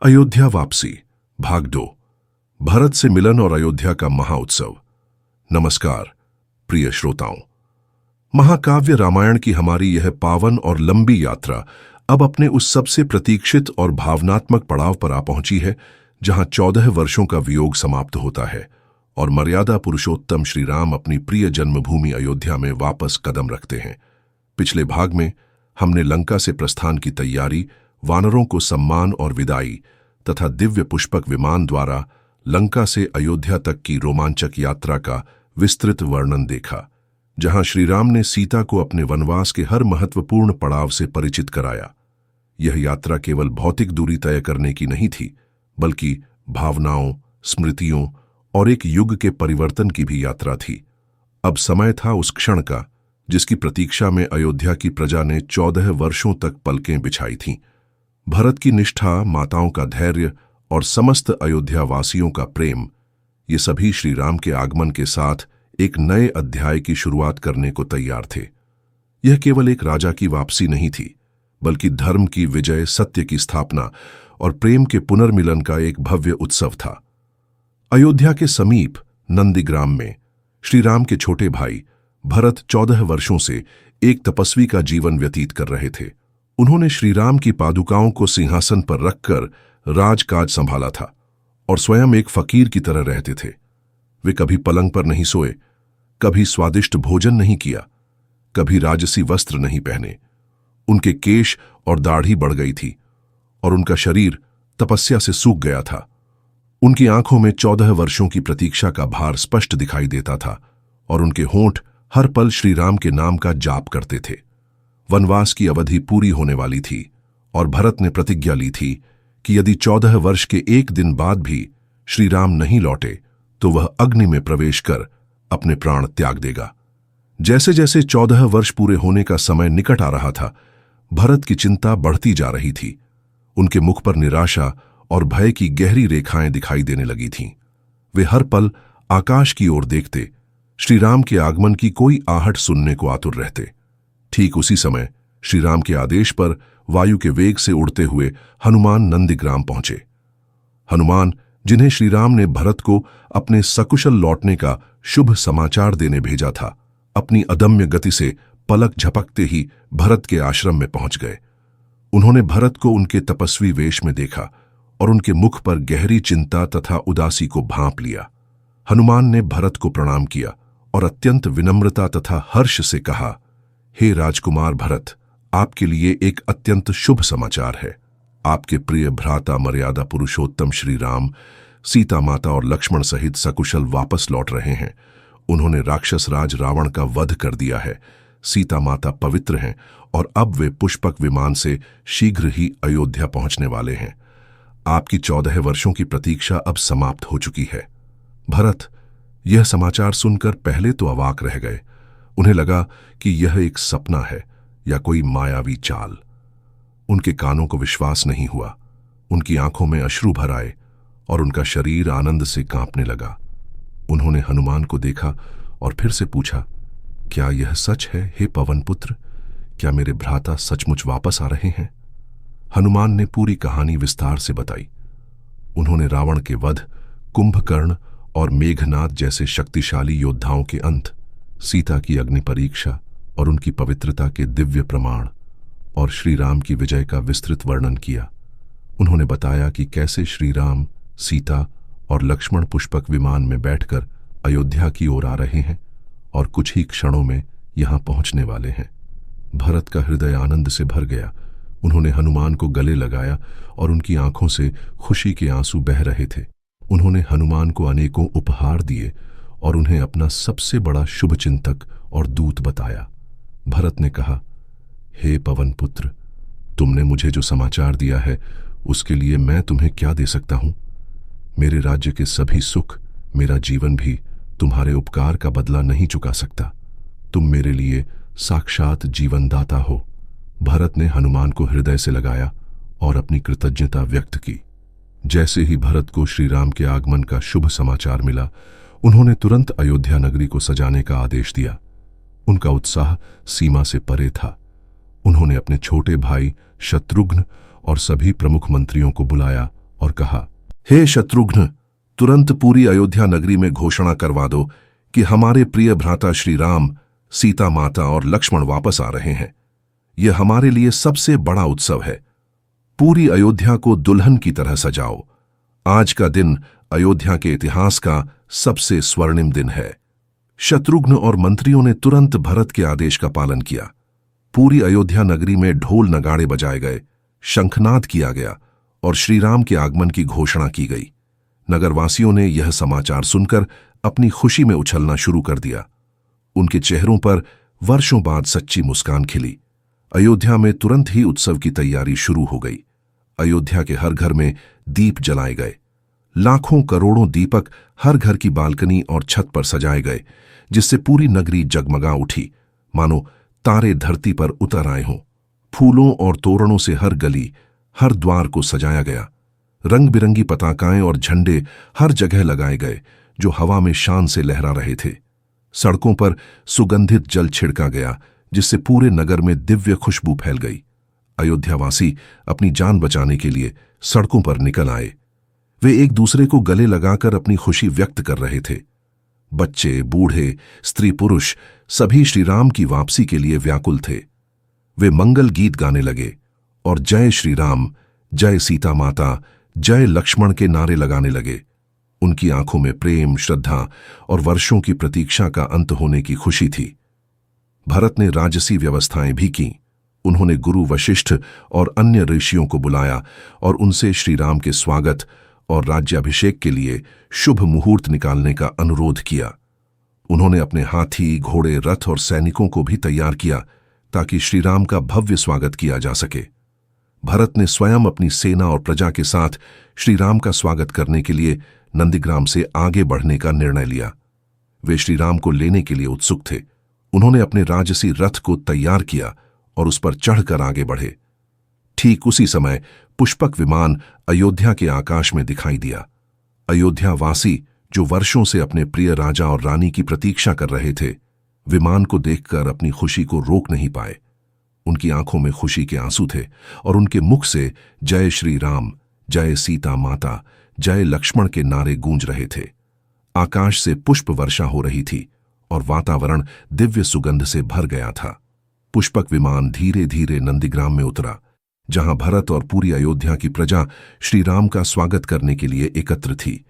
अयोध्या वापसी भाग 2। भरत से मिलन और अयोध्या का महाउत्सव। नमस्कार प्रिय श्रोताओं, महाकाव्य रामायण की हमारी यह पावन और लंबी यात्रा अब अपने उस सबसे प्रतीक्षित और भावनात्मक पड़ाव पर आ पहुंची है जहां 14 वर्षों का वियोग समाप्त होता है और मर्यादा पुरुषोत्तम श्री राम अपनी प्रिय जन्मभूमि अयोध्या में वापस कदम रखते हैं। पिछले भाग में हमने लंका से प्रस्थान की तैयारी, वानरों को सम्मान और विदाई तथा दिव्य पुष्पक विमान द्वारा लंका से अयोध्या तक की रोमांचक यात्रा का विस्तृत वर्णन देखा, जहां श्रीराम ने सीता को अपने वनवास के हर महत्वपूर्ण पड़ाव से परिचित कराया। यह यात्रा केवल भौतिक दूरी तय करने की नहीं थी, बल्कि भावनाओं, स्मृतियों और एक युग के परिवर्तन की भी यात्रा थी। अब समय था उस क्षण का जिसकी प्रतीक्षा में अयोध्या की प्रजा ने 14 वर्षों तक पलकें बिछाई थीं। भरत की निष्ठा, माताओं का धैर्य और समस्त अयोध्या वासियों का प्रेम, ये सभी श्री राम के आगमन के साथ एक नए अध्याय की शुरुआत करने को तैयार थे। यह केवल एक राजा की वापसी नहीं थी, बल्कि धर्म की विजय, सत्य की स्थापना और प्रेम के पुनर्मिलन का एक भव्य उत्सव था। अयोध्या के समीप नंदीग्राम में श्री राम के छोटे भाई भरत 14 वर्षों से एक तपस्वी का जीवन व्यतीत कर रहे थे। उन्होंने श्री राम की पादुकाओं को सिंहासन पर रखकर राजकाज संभाला था और स्वयं एक फकीर की तरह रहते थे। वे कभी पलंग पर नहीं सोए, कभी स्वादिष्ट भोजन नहीं किया, कभी राजसी वस्त्र नहीं पहने। उनके केश और दाढ़ी बढ़ गई थी और उनका शरीर तपस्या से सूख गया था। उनकी आंखों में 14 वर्षों की प्रतीक्षा का भार स्पष्ट दिखाई देता था और उनके होंठ हर पल श्री राम के नाम का जाप करते थे। वनवास की अवधि पूरी होने वाली थी और भरत ने प्रतिज्ञा ली थी कि यदि 14 वर्ष के एक दिन बाद भी श्री राम नहीं लौटे तो वह अग्नि में प्रवेश कर अपने प्राण त्याग देगा। जैसे जैसे 14 वर्ष पूरे होने का समय निकट आ रहा था, भरत की चिंता बढ़ती जा रही थी। उनके मुख पर निराशा और भय की गहरी रेखाएं दिखाई देने लगी थीं। वे हर पल आकाश की ओर देखते, श्री राम के आगमन की कोई आहट सुनने को आतुर रहते। ठीक उसी समय श्री राम के आदेश पर वायु के वेग से उड़ते हुए हनुमान नंदीग्राम पहुंचे। हनुमान, जिन्हें श्री राम ने भरत को अपने सकुशल लौटने का शुभ समाचार देने भेजा था, अपनी अदम्य गति से पलक झपकते ही भरत के आश्रम में पहुंच गए। उन्होंने भरत को उनके तपस्वी वेश में देखा और उनके मुख पर गहरी चिंता तथा उदासी को भांप लिया। हनुमान ने भरत को प्रणाम किया और अत्यंत विनम्रता तथा हर्ष से कहा, हे राजकुमार भरत, आपके लिए एक अत्यंत शुभ समाचार है। आपके प्रिय भ्राता मर्यादा पुरुषोत्तम श्री राम सीता माता और लक्ष्मण सहित सकुशल वापस लौट रहे हैं। उन्होंने राक्षस राज रावण का वध कर दिया है। सीता माता पवित्र हैं और अब वे पुष्पक विमान से शीघ्र ही अयोध्या पहुंचने वाले हैं। आपकी 14 वर्षों की प्रतीक्षा अब समाप्त हो चुकी है। भरत यह समाचार सुनकर पहले तो अवाक रह गए। उन्हें लगा कि यह एक सपना है या कोई मायावी चाल। उनके कानों को विश्वास नहीं हुआ। उनकी आंखों में अश्रु भर आए और उनका शरीर आनंद से कांपने लगा। उन्होंने हनुमान को देखा और फिर से पूछा, क्या यह सच है हे पवन पुत्र? क्या मेरे भ्राता सचमुच वापस आ रहे हैं? हनुमान ने पूरी कहानी विस्तार से बताई। उन्होंने रावण के वध, कुंभकर्ण और मेघनाद जैसे शक्तिशाली योद्धाओं के अंत, सीता की अग्नि परीक्षा और उनकी पवित्रता के दिव्य प्रमाण और श्री राम की विजय का विस्तृत वर्णन किया। उन्होंने बताया कि कैसे श्री राम, सीता और लक्ष्मण पुष्पक विमान में बैठकर अयोध्या की ओर आ रहे हैं और कुछ ही क्षणों में यहां पहुंचने वाले हैं। भरत का हृदय आनंद से भर गया। उन्होंने हनुमान को गले लगाया और उनकी आंखों से खुशी के आंसू बह रहे थे। उन्होंने हनुमान को अनेकों उपहार दिए और उन्हें अपना सबसे बड़ा शुभचिंतक और दूत बताया। भरत ने कहा, हे पवन पुत्र, तुमने मुझे जो समाचार दिया है उसके लिए मैं तुम्हें क्या दे सकता हूं? मेरे राज्य के सभी सुख, मेरा जीवन भी तुम्हारे उपकार का बदला नहीं चुका सकता। तुम मेरे लिए साक्षात जीवनदाता हो। भरत ने हनुमान को हृदय से लगाया और अपनी कृतज्ञता व्यक्त की। जैसे ही भरत को श्री राम के आगमन का शुभ समाचार मिला, उन्होंने तुरंत अयोध्या नगरी को सजाने का आदेश दिया। उनका उत्साह सीमा से परे था। उन्होंने अपने छोटे भाई शत्रुघ्न और सभी प्रमुख मंत्रियों को बुलाया और कहा, हे शत्रुघ्न, तुरंत पूरी अयोध्या नगरी में घोषणा करवा दो कि हमारे प्रिय भ्राता श्री राम, सीता माता और लक्ष्मण वापस आ रहे हैं। यह हमारे लिए सबसे बड़ा उत्सव है। पूरी अयोध्या को दुल्हन की तरह सजाओ। आज का दिन अयोध्या के इतिहास का सबसे स्वर्णिम दिन है। शत्रुघ्न और मंत्रियों ने तुरंत भरत के आदेश का पालन किया। पूरी अयोध्या नगरी में ढोल नगाड़े बजाए गए, शंखनाद किया गया और श्रीराम के आगमन की घोषणा की गई। नगरवासियों ने यह समाचार सुनकर अपनी खुशी में उछलना शुरू कर दिया। उनके चेहरों पर वर्षों बाद सच्ची मुस्कान खिली। अयोध्या में तुरंत ही उत्सव की तैयारी शुरू हो गई। अयोध्या के हर घर में दीप जलाए गए। लाखों करोड़ों दीपक हर घर की बालकनी और छत पर सजाए गए, जिससे पूरी नगरी जगमगा उठी, मानो तारे धरती पर उतर आए हों। फूलों और तोरणों से हर गली, हर द्वार को सजाया गया। रंग बिरंगी पताकाएं और झंडे हर जगह लगाए गए, जो हवा में शान से लहरा रहे थे। सड़कों पर सुगंधित जल छिड़का गया, जिससे पूरे नगर में दिव्य खुशबू फैल गई। अयोध्यावासी अपनी जान बचाने के लिए सड़कों पर निकल आए। वे एक दूसरे को गले लगाकर अपनी खुशी व्यक्त कर रहे थे। बच्चे, बूढ़े, स्त्री पुरुष सभी श्रीराम की वापसी के लिए व्याकुल थे। वे मंगल गीत गाने लगे और जय श्री राम, जय सीता माता, जय लक्ष्मण के नारे लगाने लगे। उनकी आंखों में प्रेम, श्रद्धा और वर्षों की प्रतीक्षा का अंत होने की खुशी थी। भरत ने राजसी व्यवस्थाएं भी की। उन्होंने गुरु वशिष्ठ और अन्य ऋषियों को बुलाया और उनसे श्रीराम के स्वागत और राज्याभिषेक के लिए शुभ मुहूर्त निकालने का अनुरोध किया। उन्होंने अपने हाथी, घोड़े, रथ और सैनिकों को भी तैयार किया ताकि श्रीराम का भव्य स्वागत किया जा सके। भरत ने स्वयं अपनी सेना और प्रजा के साथ श्रीराम का स्वागत करने के लिए नंदीग्राम से आगे बढ़ने का निर्णय लिया। वे श्रीराम को लेने के लिए उत्सुक थे। उन्होंने अपने राजसी रथ को तैयार किया और उस पर चढ़कर आगे बढ़े। ठीक उसी समय पुष्पक विमान अयोध्या के आकाश में दिखाई दिया। अयोध्यावासी, जो वर्षों से अपने प्रिय राजा और रानी की प्रतीक्षा कर रहे थे, विमान को देखकर अपनी खुशी को रोक नहीं पाए। उनकी आंखों में खुशी के आंसू थे और उनके मुख से जय श्री राम, जय सीता माता, जय लक्ष्मण के नारे गूंज रहे थे। आकाश से पुष्प वर्षा हो रही थी और वातावरण दिव्य सुगंध से भर गया था। पुष्पक विमान धीरे धीरे नंदीग्राम में उतरा, जहां भरत और पूरी अयोध्या की प्रजा श्रीराम का स्वागत करने के लिए एकत्र थी।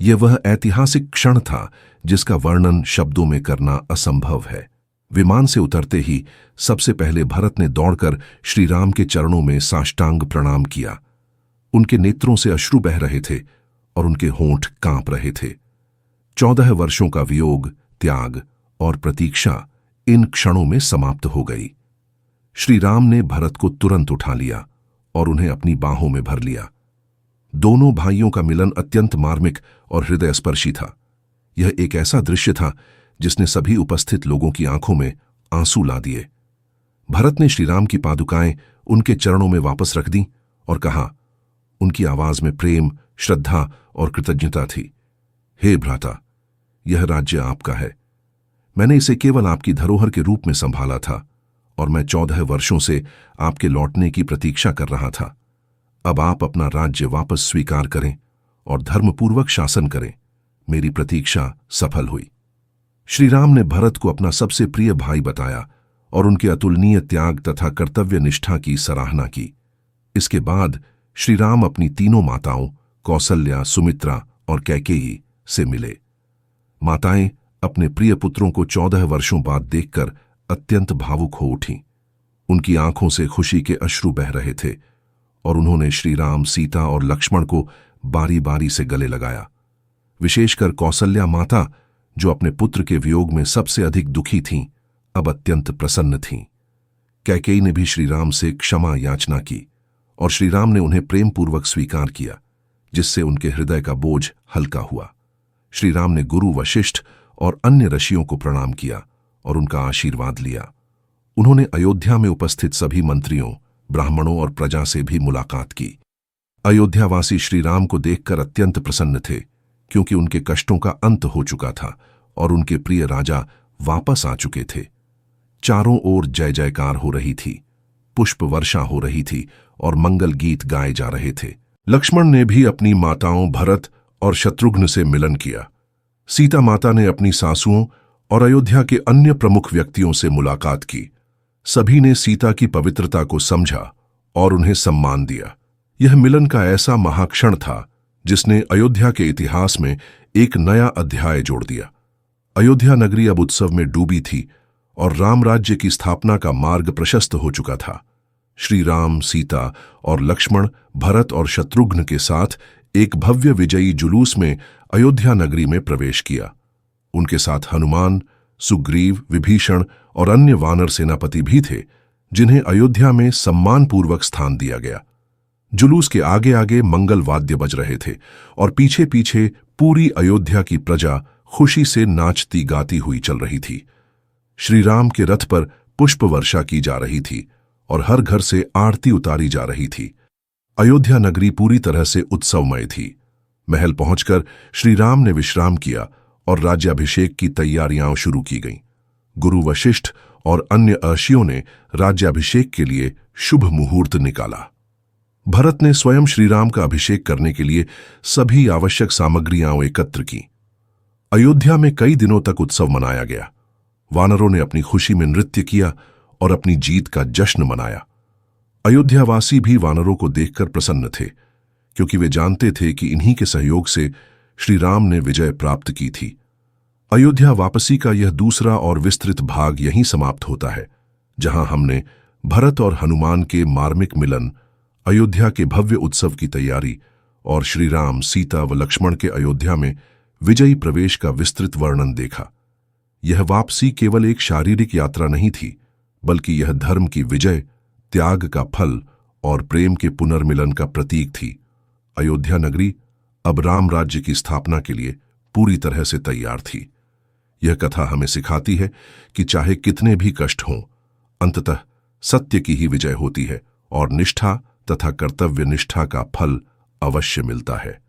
यह वह ऐतिहासिक क्षण था जिसका वर्णन शब्दों में करना असंभव है। विमान से उतरते ही सबसे पहले भरत ने दौड़कर श्रीराम के चरणों में साष्टांग प्रणाम किया। उनके नेत्रों से अश्रु बह रहे थे और उनके होंठ कांप रहे थे। 14 वर्षों का वियोग, त्याग और प्रतीक्षा इन क्षणों में समाप्त हो गई। श्रीराम ने भरत को तुरंत उठा लिया और उन्हें अपनी बाहों में भर लिया। दोनों भाइयों का मिलन अत्यंत मार्मिक और हृदयस्पर्शी था। यह एक ऐसा दृश्य था जिसने सभी उपस्थित लोगों की आंखों में आंसू ला दिए। भरत ने श्रीराम की पादुकाएं उनके चरणों में वापस रख दी और कहा, उनकी आवाज में प्रेम, श्रद्धा और कृतज्ञता थी, हे भ्राता, यह राज्य आपका है। मैंने इसे केवल आपकी धरोहर के रूप में संभाला था और मैं 14 वर्षों से आपके लौटने की प्रतीक्षा कर रहा था। अब आप अपना राज्य वापस स्वीकार करें और धर्मपूर्वक शासन करें। मेरी प्रतीक्षा सफल हुई। श्रीराम ने भरत को अपना सबसे प्रिय भाई बताया और उनके अतुलनीय त्याग तथा कर्तव्य निष्ठा की सराहना की। इसके बाद श्रीराम अपनी तीनों माताओं कौसल्या, सुमित्रा और कैकेयी से मिले। माताएं अपने प्रिय पुत्रों को 14 वर्षों बाद देखकर अत्यंत भावुक हो उठीं। उनकी आंखों से खुशी के अश्रु बह रहे थे और उन्होंने श्रीराम, सीता और लक्ष्मण को बारी बारी से गले लगाया। विशेषकर कौसल्या माता, जो अपने पुत्र के वियोग में सबसे अधिक दुखी थीं, अब अत्यंत प्रसन्न थीं। कैकेयी ने भी श्रीराम से क्षमा याचना की और श्रीराम ने उन्हें प्रेमपूर्वक स्वीकार किया, जिससे उनके हृदय का बोझ हल्का हुआ। श्रीराम ने गुरु वशिष्ठ और अन्य ऋषियों को प्रणाम किया और उनका आशीर्वाद लिया। उन्होंने अयोध्या में उपस्थित सभी मंत्रियों, ब्राह्मणों और प्रजा से भी मुलाकात की। अयोध्यावासी श्रीराम को देखकर अत्यंत प्रसन्न थे, क्योंकि उनके कष्टों का अंत हो चुका था और उनके प्रिय राजा वापस आ चुके थे। चारों ओर जय जयकार हो रही थी, पुष्प वर्षा हो रही थी और मंगल गीत गाए जा रहे थे। लक्ष्मण ने भी अपनी माताओं भरत और शत्रुघ्न से मिलन किया। सीता माता ने अपनी सासुओं और अयोध्या के अन्य प्रमुख व्यक्तियों से मुलाकात की। सभी ने सीता की पवित्रता को समझा और उन्हें सम्मान दिया। यह मिलन का ऐसा महाक्षण था जिसने अयोध्या के इतिहास में एक नया अध्याय जोड़ दिया। अयोध्या नगरी अब उत्सव में डूबी थी और राम राज्य की स्थापना का मार्ग प्रशस्त हो चुका था। श्री राम, सीता और लक्ष्मण भरत और शत्रुघ्न के साथ एक भव्य विजयी जुलूस में अयोध्या नगरी में प्रवेश किया। उनके साथ हनुमान, सुग्रीव, विभीषण और अन्य वानर सेनापति भी थे, जिन्हें अयोध्या में सम्मानपूर्वक स्थान दिया गया। जुलूस के आगे आगे मंगल वाद्य बज रहे थे और पीछे पीछे पूरी अयोध्या की प्रजा खुशी से नाचती गाती हुई चल रही थी। श्री राम के रथ पर पुष्प वर्षा की जा रही थी और हर घर से आरती उतारी जा रही थी। अयोध्या नगरी पूरी तरह से उत्सवमय थी। महल पहुंचकर श्री राम ने विश्राम किया और राज्याभिषेक की तैयारियां शुरू की गईं। गुरु वशिष्ठ और अन्य ऋषियों ने राज्याभिषेक के लिए शुभ मुहूर्त निकाला। भरत ने स्वयं श्रीराम का अभिषेक करने के लिए सभी आवश्यक सामग्रियां एकत्र की। अयोध्या में कई दिनों तक उत्सव मनाया गया। वानरों ने अपनी खुशी में नृत्य किया और अपनी जीत का जश्न मनाया। अयोध्यावासी भी वानरों को देखकर प्रसन्न थे, क्योंकि वे जानते थे कि इन्हीं के सहयोग से श्री राम ने विजय प्राप्त की थी। अयोध्या वापसी का यह दूसरा और विस्तृत भाग यहीं समाप्त होता है, जहां हमने भरत और हनुमान के मार्मिक मिलन, अयोध्या के भव्य उत्सव की तैयारी और श्री राम, सीता व लक्ष्मण के अयोध्या में विजयी प्रवेश का विस्तृत वर्णन देखा। यह वापसी केवल एक शारीरिक यात्रा नहीं थी, बल्कि यह धर्म की विजय, त्याग का फल और प्रेम के पुनर्मिलन का प्रतीक थी। अयोध्या नगरी अब राम राज्य की स्थापना के लिए पूरी तरह से तैयार थी। यह कथा हमें सिखाती है कि चाहे कितने भी कष्ट हों, अंततः सत्य की ही विजय होती है और निष्ठा तथा कर्तव्य निष्ठा का फल अवश्य मिलता है।